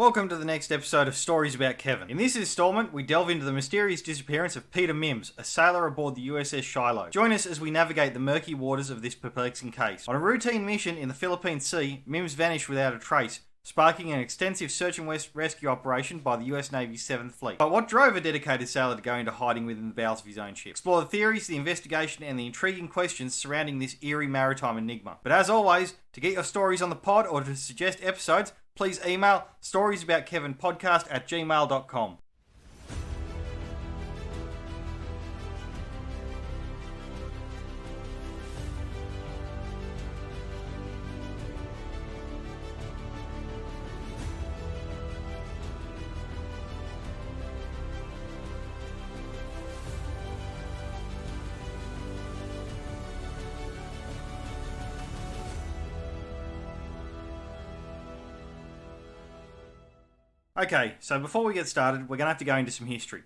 Welcome to the next episode of Stories About Kevin. In this installment, we delve into the mysterious disappearance of Peter Mims, a sailor aboard the USS Shiloh. Join us as we navigate the murky waters of this perplexing case. On a routine mission in the Philippine Sea, Mims vanished without a trace, sparking an extensive search and rescue operation by the US Navy's 7th Fleet. But what drove a dedicated sailor to go into hiding within the bowels of his own ship? Explore the theories, the investigation, and the intriguing questions surrounding this eerie maritime enigma. But as always, to get your stories on the pod or to suggest episodes, please email storiesaboutkevinpodcast@gmail.com. Okay, so before we get started, we're going to have to go into some history.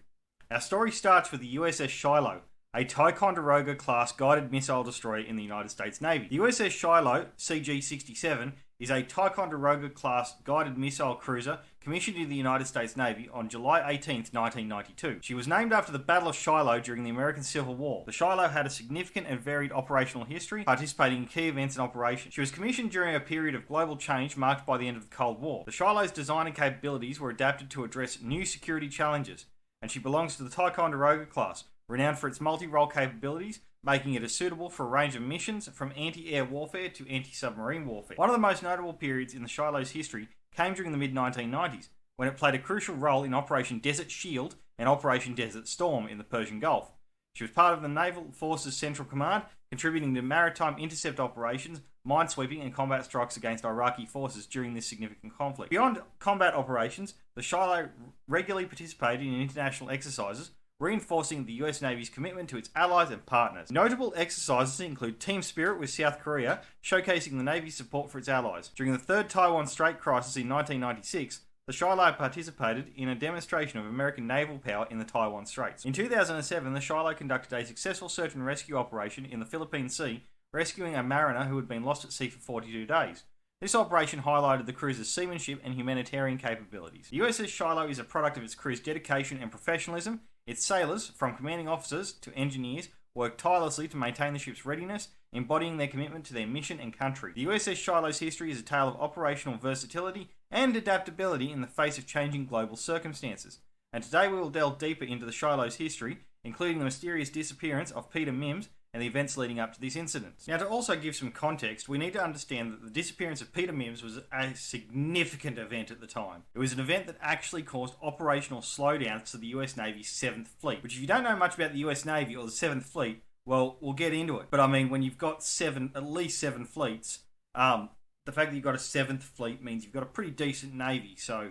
Our story starts with the USS Shiloh, a Ticonderoga-class guided missile destroyer in the United States Navy. The USS Shiloh, CG-67, is a Ticonderoga-class guided missile cruiser commissioned in the United States Navy on July 18, 1992. She was named after the Battle of Shiloh during the American Civil War. The Shiloh had a significant and varied operational history, participating in key events and operations. She was commissioned during a period of global change marked by the end of the Cold War. The Shiloh's design and capabilities were adapted to address new security challenges, and she belongs to the Ticonderoga class, renowned for its multi-role capabilities, making it suitable for a range of missions from anti-air warfare to anti-submarine warfare. One of the most notable periods in the Shiloh's history came during the mid-1990s, when it played a crucial role in Operation Desert Shield and Operation Desert Storm in the Persian Gulf. She was part of the Naval Forces Central Command, contributing to maritime intercept operations, minesweeping and combat strikes against Iraqi forces during this significant conflict. Beyond combat operations, the Shiloh regularly participated in international exercises, reinforcing the US Navy's commitment to its allies and partners. Notable exercises include Team Spirit with South Korea, showcasing the Navy's support for its allies. During the Third Taiwan Strait Crisis in 1996, the Shiloh participated in a demonstration of American naval power in the Taiwan Straits. In 2007, the Shiloh conducted a successful search and rescue operation in the Philippine Sea, rescuing a mariner who had been lost at sea for 42 days. This operation highlighted the cruiser's seamanship and humanitarian capabilities. The USS Shiloh is a product of its crew's dedication and professionalism. Its sailors, from commanding officers to engineers, work tirelessly to maintain the ship's readiness, embodying their commitment to their mission and country. The USS Shiloh's history is a tale of operational versatility and adaptability in the face of changing global circumstances. And today we will delve deeper into the Shiloh's history, including the mysterious disappearance of Peter Mims and the events leading up to this incident. Now, to also give some context, we need to understand that the disappearance of Peter Mims was a significant event at the time. It was an event that actually caused operational slowdowns to the US Navy's 7th Fleet, which if you don't know much about the US Navy or the 7th Fleet, well, we'll get into it. But I mean, when you've got at least seven fleets, the fact that you've got a 7th Fleet means you've got a pretty decent Navy, so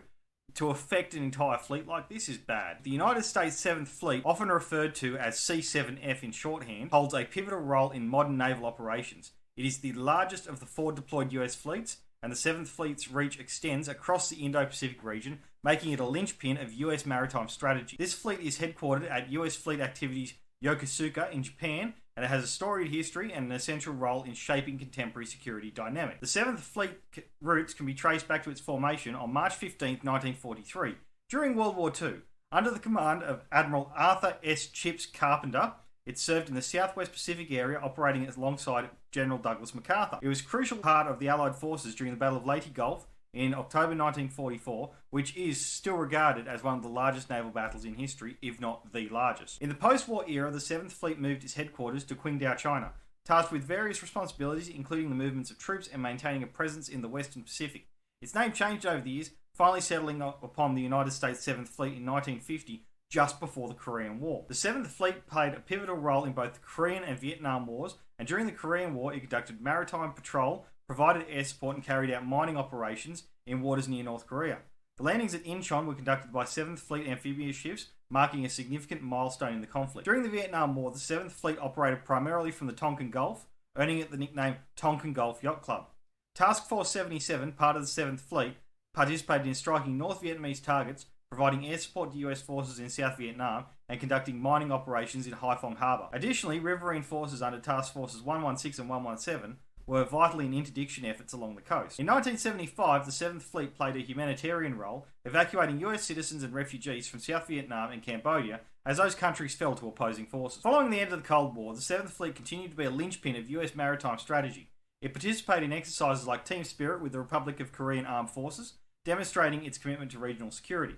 to affect an entire fleet like this is bad. The United States 7th Fleet, often referred to as C7F in shorthand, holds a pivotal role in modern naval operations. It is the largest of the four deployed US fleets, and the 7th Fleet's reach extends across the Indo-Pacific region, making it a linchpin of US maritime strategy. This fleet is headquartered at US Fleet Activities Yokosuka in Japan, and it has a storied history and an essential role in shaping contemporary security dynamics. The 7th Fleet roots can be traced back to its formation on March 15, 1943, during World War II. Under the command of Admiral Arthur S. Chips Carpenter, it served in the Southwest Pacific area, operating alongside General Douglas MacArthur. It was a crucial part of the Allied forces during the Battle of Leyte Gulf in October 1944, which is still regarded as one of the largest naval battles in history, if not the largest. In the post-war era, the 7th Fleet moved its headquarters to Qingdao, China, tasked with various responsibilities, including the movements of troops and maintaining a presence in the Western Pacific. Its name changed over the years, finally settling upon the United States 7th Fleet in 1950, just before the Korean War. The 7th Fleet played a pivotal role in both the Korean and Vietnam Wars, and during the Korean War it conducted maritime patrol, provided air support and carried out mining operations in waters near North Korea. The landings at Incheon were conducted by 7th Fleet amphibious ships, marking a significant milestone in the conflict. During the Vietnam War, the 7th Fleet operated primarily from the Tonkin Gulf, earning it the nickname Tonkin Gulf Yacht Club. Task Force 77, part of the 7th Fleet, participated in striking North Vietnamese targets, providing air support to US forces in South Vietnam, and conducting mining operations in Haiphong Harbour. Additionally, riverine forces under Task Forces 116 and 117 were vital in interdiction efforts along the coast. In 1975, the 7th Fleet played a humanitarian role, evacuating US citizens and refugees from South Vietnam and Cambodia as those countries fell to opposing forces. Following the end of the Cold War, the 7th Fleet continued to be a linchpin of US maritime strategy. It participated in exercises like Team Spirit with the Republic of Korean Armed Forces, demonstrating its commitment to regional security.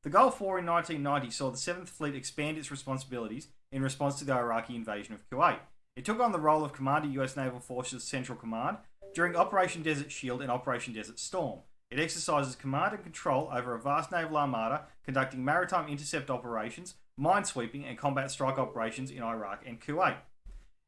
The Gulf War in 1990 saw the 7th Fleet expand its responsibilities in response to the Iraqi invasion of Kuwait. It took on the role of Commander US Naval Forces Central Command during Operation Desert Shield and Operation Desert Storm. It exercises command and control over a vast naval armada, conducting maritime intercept operations, minesweeping and combat strike operations in Iraq and Kuwait.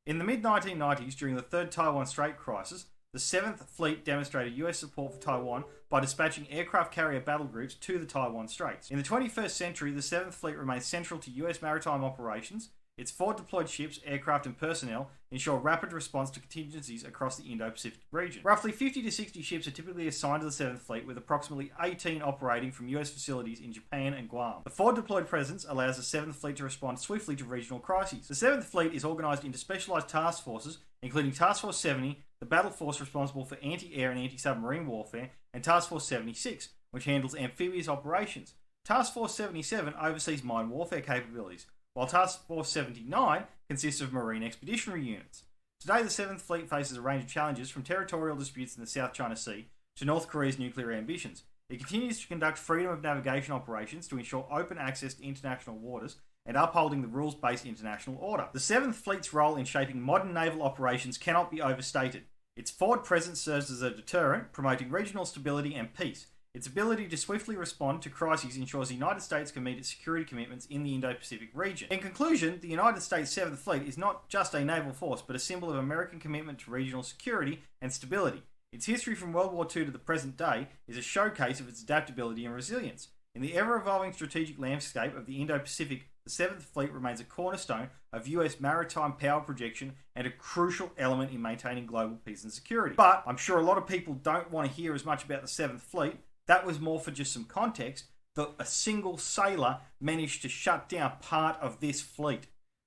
In the mid-1990s, during the Third Taiwan Strait crisis, the 7th Fleet demonstrated US support for Taiwan by dispatching aircraft carrier battle groups to the Taiwan Straits. In the 21st century, the 7th Fleet remains central to US maritime operations. Its forward-deployed ships, aircraft and personnel ensure rapid response to contingencies across the Indo-Pacific region. Roughly 50 to 60 ships are typically assigned to the 7th Fleet, with approximately 18 operating from US facilities in Japan and Guam. The forward-deployed presence allows the 7th Fleet to respond swiftly to regional crises. The 7th Fleet is organised into specialised task forces, including Task Force 70, the battle force responsible for anti-air and anti-submarine warfare, and Task Force 76, which handles amphibious operations. Task Force 77 oversees mine warfare capabilities, while Task Force 79 consists of marine expeditionary units. Today, the 7th Fleet faces a range of challenges, from territorial disputes in the South China Sea to North Korea's nuclear ambitions. It continues to conduct freedom of navigation operations to ensure open access to international waters and upholding the rules-based international order. The 7th Fleet's role in shaping modern naval operations cannot be overstated. Its forward presence serves as a deterrent, promoting regional stability and peace. Its ability to swiftly respond to crises ensures the United States can meet its security commitments in the Indo-Pacific region. In conclusion, the United States 7th Fleet is not just a naval force, but a symbol of American commitment to regional security and stability. Its history from World War II to the present day is a showcase of its adaptability and resilience. In the ever-evolving strategic landscape of the Indo-Pacific, the 7th Fleet remains a cornerstone of US maritime power projection and a crucial element in maintaining global peace and security. But I'm sure a lot of people don't want to hear as much about the 7th Fleet. That was more for just some context, that a single sailor managed to shut down part of this fleet.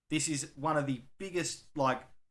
This is one of the biggest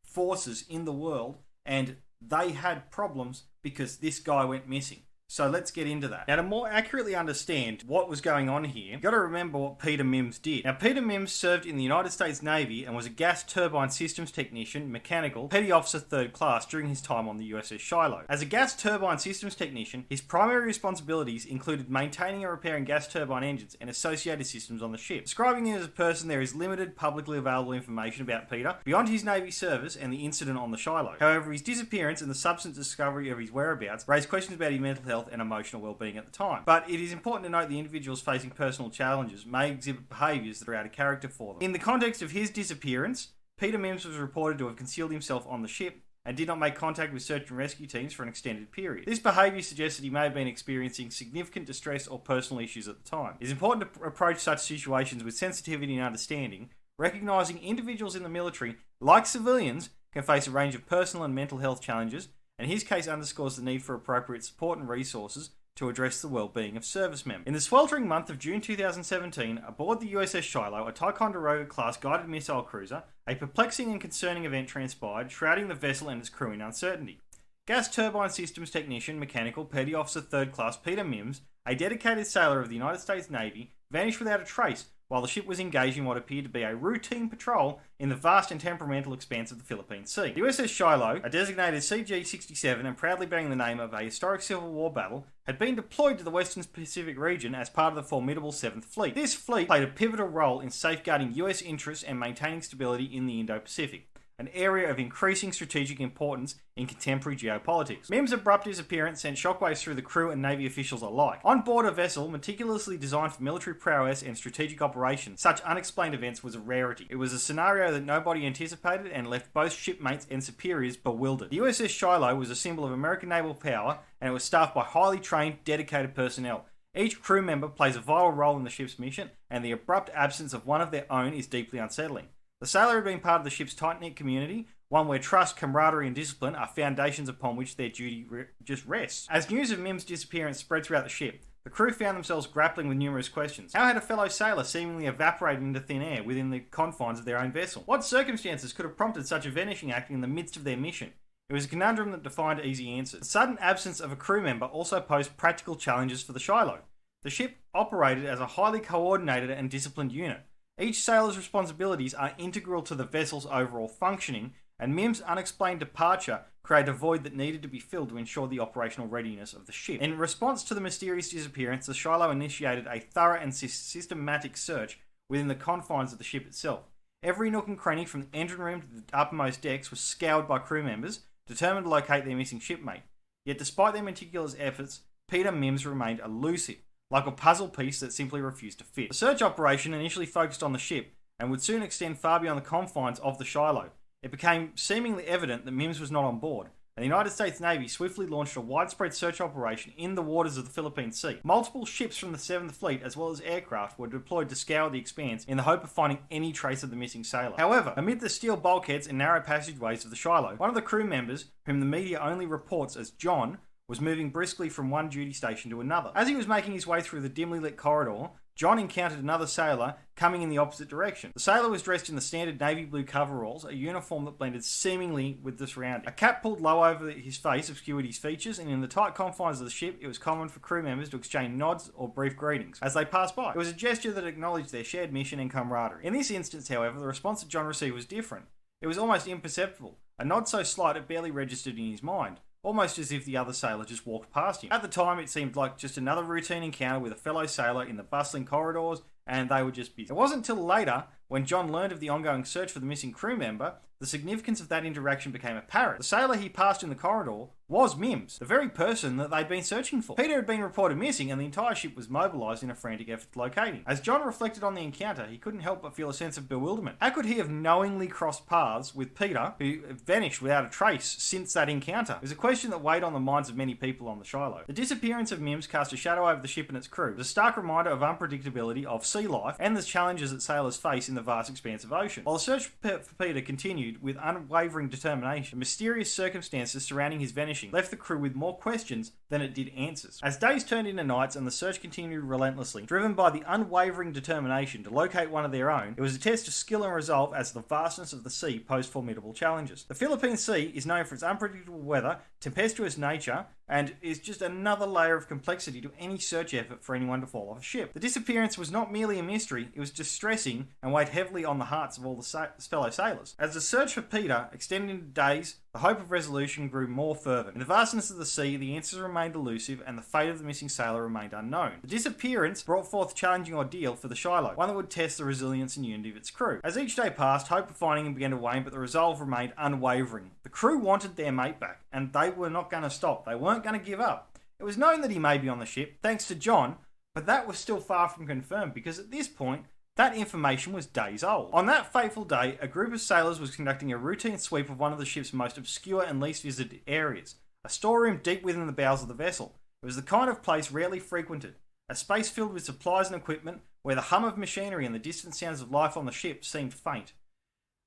forces in the world, and they had problems because this guy went missing. So let's get into that. Now, to more accurately understand what was going on here, you've got to remember what Peter Mims did. Now, Peter Mims served in the United States Navy and was a gas turbine systems technician, mechanical, petty officer 3rd class during his time on the USS Shiloh. As a gas turbine systems technician, his primary responsibilities included maintaining and repairing gas turbine engines and associated systems on the ship. Describing him as a person, there is limited publicly available information about Peter beyond his Navy service and the incident on the Shiloh. However, his disappearance and the subsequent discovery of his whereabouts raised questions about his mental health and emotional well-being at the time. But it is important to note the individuals facing personal challenges may exhibit behaviours that are out of character for them. In the context of his disappearance, Peter Mims was reported to have concealed himself on the ship and did not make contact with search and rescue teams for an extended period. This behaviour suggests that he may have been experiencing significant distress or personal issues at the time. It is important to approach such situations with sensitivity and understanding, recognising individuals in the military, like civilians, can face a range of personal and mental health challenges, and his case underscores the need for appropriate support and resources to address the well-being of service members. In the sweltering month of June 2017, aboard the USS Shiloh, a Ticonderoga-class guided missile cruiser, a perplexing and concerning event transpired, shrouding the vessel and its crew in uncertainty. Gas turbine systems technician, mechanical, petty officer 3rd class Peter Mims, a dedicated sailor of the United States Navy, vanished without a trace while the ship was engaged in what appeared to be a routine patrol in the vast and temperamental expanse of the Philippine Sea. The USS Shiloh, a designated CG-67 and proudly bearing the name of a historic Civil War battle, had been deployed to the Western Pacific region as part of the formidable 7th Fleet. This fleet played a pivotal role in safeguarding US interests and maintaining stability in the Indo-Pacific, an area of increasing strategic importance in contemporary geopolitics. Mims' abrupt disappearance sent shockwaves through the crew and Navy officials alike. On board a vessel meticulously designed for military prowess and strategic operations, such unexplained events was a rarity. It was a scenario that nobody anticipated and left both shipmates and superiors bewildered. The USS Shiloh was a symbol of American naval power, and it was staffed by highly trained, dedicated personnel. Each crew member plays a vital role in the ship's mission, and the abrupt absence of one of their own is deeply unsettling. The sailor had been part of the ship's tight-knit community, one where trust, camaraderie and discipline are foundations upon which their duty just rests. As news of Mims' disappearance spread throughout the ship, the crew found themselves grappling with numerous questions. How had a fellow sailor seemingly evaporated into thin air within the confines of their own vessel? What circumstances could have prompted such a vanishing act in the midst of their mission? It was a conundrum that defied easy answers. The sudden absence of a crew member also posed practical challenges for the Shiloh. The ship operated as a highly coordinated and disciplined unit. Each sailor's responsibilities are integral to the vessel's overall functioning, and Mims' unexplained departure created a void that needed to be filled to ensure the operational readiness of the ship. In response to the mysterious disappearance, the Shiloh initiated a thorough and systematic search within the confines of the ship itself. Every nook and cranny from the engine room to the uppermost decks was scoured by crew members, determined to locate their missing shipmate. Yet despite their meticulous efforts, Peter Mims remained elusive, like a puzzle piece that simply refused to fit. The search operation initially focused on the ship, and would soon extend far beyond the confines of the Shiloh. It became seemingly evident that Mims was not on board, and the United States Navy swiftly launched a widespread search operation in the waters of the Philippine Sea. Multiple ships from the 7th Fleet, as well as aircraft, were deployed to scour the expanse in the hope of finding any trace of the missing sailor. However, amid the steel bulkheads and narrow passageways of the Shiloh, one of the crew members, whom the media only reports as John, was moving briskly from one duty station to another. As he was making his way through the dimly lit corridor, John encountered another sailor coming in the opposite direction. The sailor was dressed in the standard navy blue coveralls, a uniform that blended seemingly with the surroundings. A cap pulled low over his face obscured his features, and in the tight confines of the ship, it was common for crew members to exchange nods or brief greetings as they passed by. It was a gesture that acknowledged their shared mission and camaraderie. In this instance, however, the response that John received was different. It was almost imperceptible, a nod so slight it barely registered in his mind, almost as if the other sailor just walked past him. At the time, it seemed like just another routine encounter with a fellow sailor in the bustling corridors, and they were just busy. It wasn't until later, when John learned of the ongoing search for the missing crew member, the significance of that interaction became apparent. The sailor he passed in the corridor was Mims, the very person that they'd been searching for. Peter had been reported missing, and the entire ship was mobilised in a frantic effort to locate him. As John reflected on the encounter, he couldn't help but feel a sense of bewilderment. How could he have knowingly crossed paths with Peter, who vanished without a trace since that encounter? It was a question that weighed on the minds of many people on the Shiloh. The disappearance of Mims cast a shadow over the ship and its crew. It was a stark reminder of unpredictability of sea life and the challenges that sailors face in the vast expanse of ocean. While the search for Peter continued with unwavering determination, the mysterious circumstances surrounding his vanishing left the crew with more questions than it did answers. As days turned into nights and the search continued relentlessly, driven by the unwavering determination to locate one of their own, it was a test of skill and resolve as the vastness of the sea posed formidable challenges. The Philippine Sea is known for its unpredictable weather, tempestuous nature, and is just another layer of complexity to any search effort for anyone to fall off a ship. The disappearance was not merely a mystery, it was distressing and weighed heavily on the hearts of all the fellow sailors. As the search for Peter extended into days, the hope of resolution grew more fervent. In the vastness of the sea, the answers remained elusive and the fate of the missing sailor remained unknown. The disappearance brought forth a challenging ordeal for the Shiloh, one that would test the resilience and unity of its crew. As each day passed, hope of finding him began to wane, but the resolve remained unwavering. The crew wanted their mate back, and they were not going to stop. They weren't going to give up. It was known that he may be on the ship, thanks to John, but that was still far from confirmed, because at this point, that information was days old. On that fateful day, a group of sailors was conducting a routine sweep of one of the ship's most obscure and least visited areas, a storeroom deep within the bowels of the vessel. It was the kind of place rarely frequented, a space filled with supplies and equipment where the hum of machinery and the distant sounds of life on the ship seemed faint.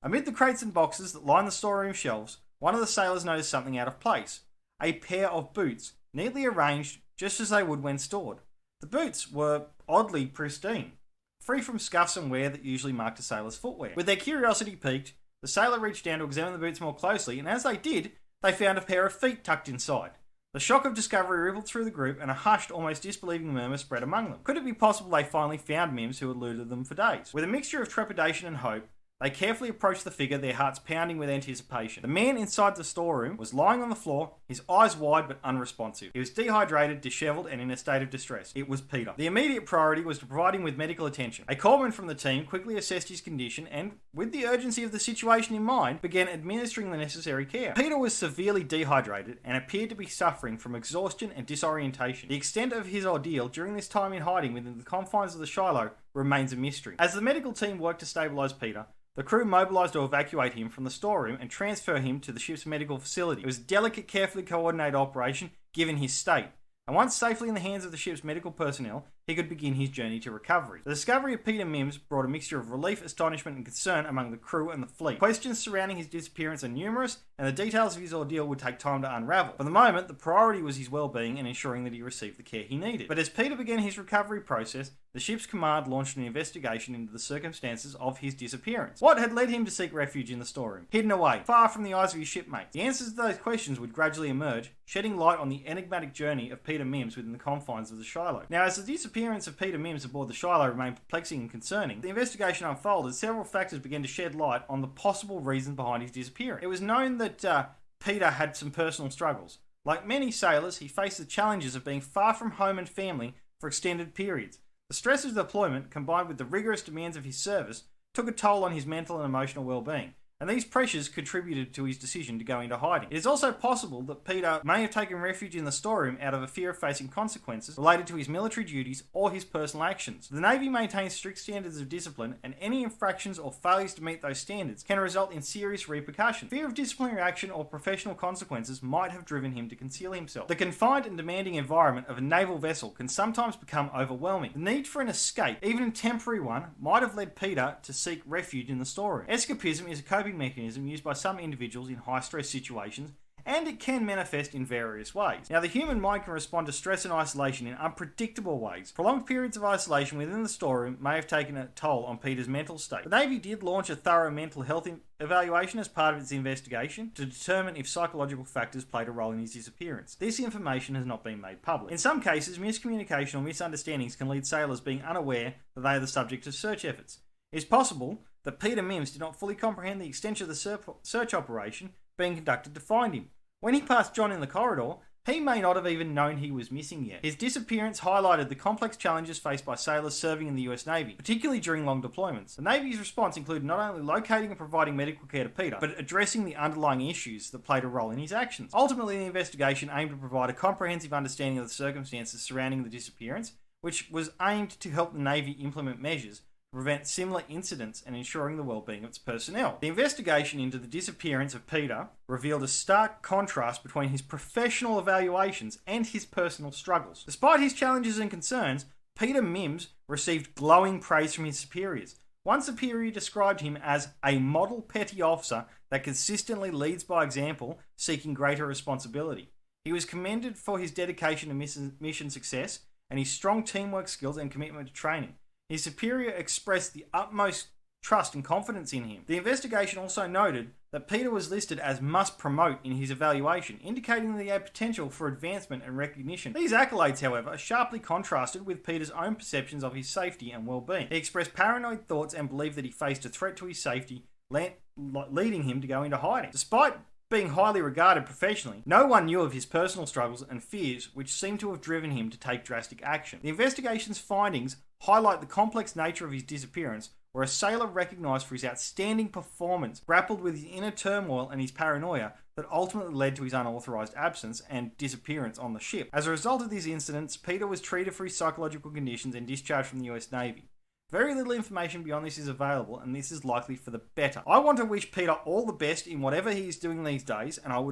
Amid the crates and boxes that lined the storeroom shelves, one of the sailors noticed something out of place. A pair of boots, neatly arranged just as they would when stored. The boots were oddly pristine, free from scuffs and wear that usually marked a sailor's footwear. With their curiosity piqued, the sailor reached down to examine the boots more closely, and as they did, they found a pair of feet tucked inside. The shock of discovery rippled through the group, and a hushed, almost disbelieving murmur spread among them. Could it be possible they finally found Mims, who eluded them for days? With a mixture of trepidation and hope, they carefully approached the figure, their hearts pounding with anticipation. The man inside the storeroom was lying on the floor, his eyes wide but unresponsive. He was dehydrated, dishevelled, and in a state of distress. It was Peter. The immediate priority was to provide him with medical attention. A corpsman from the team quickly assessed his condition and, with the urgency of the situation in mind, began administering the necessary care. Peter was severely dehydrated and appeared to be suffering from exhaustion and disorientation. The extent of his ordeal during this time in hiding within the confines of the Shiloh remains a mystery. As the medical team worked to stabilise Peter, the crew mobilised to evacuate him from the storeroom and transfer him to the ship's medical facility. It was a delicate, carefully coordinated operation given his state, and once safely in the hands of the ship's medical personnel, he could begin his journey to recovery. The discovery of Peter Mims brought a mixture of relief, astonishment, and concern among the crew and the fleet. Questions surrounding his disappearance are numerous, and the details of his ordeal would take time to unravel. For the moment, the priority was his well-being and ensuring that he received the care he needed. But as Peter began his recovery process, the ship's command launched an investigation into the circumstances of his disappearance. What had led him to seek refuge in the storeroom, hidden away, far from the eyes of his shipmates? The answers to those questions would gradually emerge, shedding light on the enigmatic journey of Peter Mims within the confines of the Shiloh. Now, as the disappearance of Peter Mims aboard the Shiloh remained perplexing and concerning, the investigation unfolded. Several factors began to shed light on the possible reason behind his disappearance. It was known that Peter had some personal struggles. Like many sailors, he faced the challenges of being far from home and family for extended periods. The stress of deployment, combined with the rigorous demands of his service, took a toll on his mental and emotional well-being, and these pressures contributed to his decision to go into hiding. It is also possible that Peter may have taken refuge in the storeroom out of a fear of facing consequences related to his military duties or his personal actions. The Navy maintains strict standards of discipline, and any infractions or failures to meet those standards can result in serious repercussions. Fear of disciplinary action or professional consequences might have driven him to conceal himself. The confined and demanding environment of a naval vessel can sometimes become overwhelming. The need for an escape, even a temporary one, might have led Peter to seek refuge in the storeroom. Escapism is a coping mechanism used by some individuals in high-stress situations, and it can manifest in various ways. Now, the human mind can respond to stress and isolation in unpredictable ways. Prolonged periods of isolation within the storeroom may have taken a toll on Peter's mental state. The Navy did launch a thorough mental health evaluation as part of its investigation to determine if psychological factors played a role in his disappearance. This information has not been made public. In some cases, miscommunication or misunderstandings can lead sailors being unaware that they are the subject of search efforts. It is possible that Peter Mims did not fully comprehend the extent of the search operation being conducted to find him. When he passed John in the corridor, he may not have even known he was missing yet. His disappearance highlighted the complex challenges faced by sailors serving in the US Navy, particularly during long deployments. The Navy's response included not only locating and providing medical care to Peter, but addressing the underlying issues that played a role in his actions. Ultimately, the investigation aimed to provide a comprehensive understanding of the circumstances surrounding the disappearance, which was aimed to help the Navy implement measures prevent similar incidents and ensuring the well-being of its personnel. The investigation into the disappearance of Peter revealed a stark contrast between his professional evaluations and his personal struggles. Despite his challenges and concerns, Peter Mims received glowing praise from his superiors. One superior described him as a model petty officer that consistently leads by example, seeking greater responsibility. He was commended for his dedication to mission success and his strong teamwork skills and commitment to training. His superior expressed the utmost trust and confidence in him. The investigation also noted that Peter was listed as must promote in his evaluation, indicating that he had potential for advancement and recognition. These accolades, however, sharply contrasted with Peter's own perceptions of his safety and well-being. He expressed paranoid thoughts and believed that he faced a threat to his safety, leading him to go into hiding. Despite being highly regarded professionally, no one knew of his personal struggles and fears, which seemed to have driven him to take drastic action. The investigation's findings highlight the complex nature of his disappearance, where a sailor recognised for his outstanding performance grappled with his inner turmoil and his paranoia that ultimately led to his unauthorised absence and disappearance on the ship. As a result of these incidents, Peter was treated for his psychological conditions and discharged from the US Navy. Very little information beyond this is available, and this is likely for the better. I want to wish Peter all the best in whatever he is doing these days, and I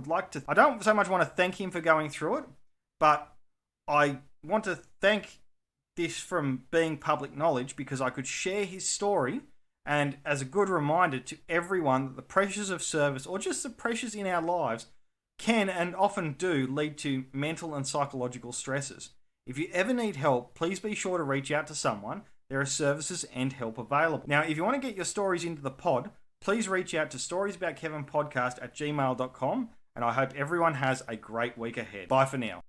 don't so much want to thank him for going through it, but I want to thank this from being public knowledge because I could share his story, and as a good reminder to everyone that the pressures of service, or just the pressures in our lives, can and often do lead to mental and psychological stresses. If you ever need help, please be sure to reach out to someone. There are services and help available. Now, if you want to get your stories into the pod, please reach out to storiesaboutkevinpodcast@gmail.com, and I hope everyone has a great week ahead. Bye for now.